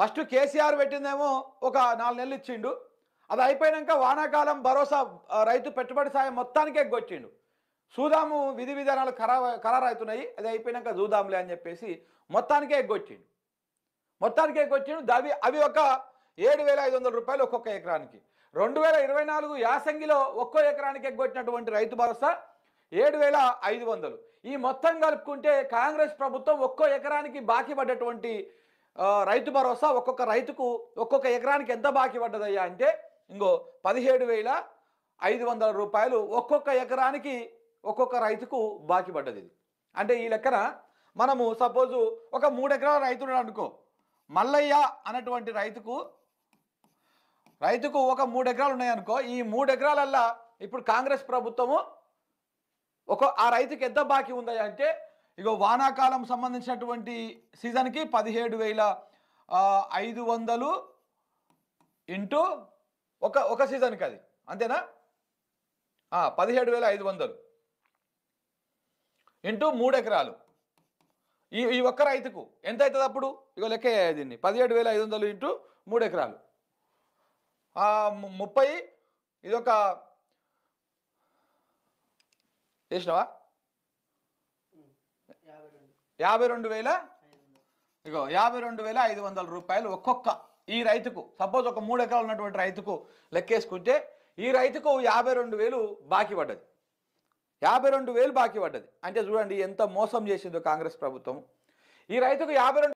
First KCR పెట్టిందేమో ఒక 4 నెలలు ఇచ్చిండు. అది అయిపోయినాక వానాకాలం భరోసా రైతు పెట్టుబడి సాయం మొత్తానికి ఎగ్గొచ్చిండు. చూదాము విధి విధానాలు ఖరారు అవుతున్నాయి, అది అయిపోయినాక చూదాంలే అని చెప్పేసి మొత్తానికే ఎగ్గొచ్చిండు. అవి ఒక 7,500 రూపాయలు ఒక్కొక్క ఎకరానికి. 2024 యాసంగిలో ఒక్కో ఎకరానికి ఎగ్గొచ్చినటువంటి రైతు భరోసా 7,500. ఈ మొత్తం కలుపుకుంటే కాంగ్రెస్ ప్రభుత్వం ఒక్కో ఎకరానికి బాకీ పడ్డటువంటి రైతు భరోసా ఒక్కొక్క రైతుకు ఒక్కొక్క ఎకరానికి ఎంత బాకీ పడ్డదయ్యా అంటే ఇంకో 17,500 రూపాయలు ఒక్కొక్క ఎకరానికి ఒక్కొక్క రైతుకు బాకీ పడ్డది. అంటే ఈ లెక్కన మనము సపోజు ఒక 3 ఎకరాల రైతుడు అనుకో, మల్లయ్య అన్నటువంటి రైతుకు ఒక 3 ఎకరాలు ఉన్నాయనుకో, ఈ 3 ఎకరాలల్లా ఇప్పుడు కాంగ్రెస్ ప్రభుత్వము ఆ రైతుకి ఎంత బాకీ ఉందా అంటే ఇగో వానాకాలం సంబంధించినటువంటి సీజన్కి 17,500 ఇంటూ ఒక సీజన్కి, అది అంతేనా, 17,500 ఇంటూ 3 ఎకరాలు. ఈ ఒక్క రైతుకు ఎంత అవుతుంది అప్పుడు? ఇగో లెక్క దీన్ని 17,500 ఇంటూ 3 ఎకరాలు 30, ఇదొక చేసినావా 52,500 రూపాయలు ఒక్కొక్క ఈ రైతుకు. సపోజ్ ఒక 3 ఎకరాలు ఉన్నటువంటి రైతుకు లెక్కేసుకుంటే ఈ రైతుకు 52,000 బాకీ పడ్డది. 52,000 బాకీ పడ్డది అంటే చూడండి ఎంత మోసం చేసిందో కాంగ్రెస్ ప్రభుత్వం. ఈ రైతుకు 52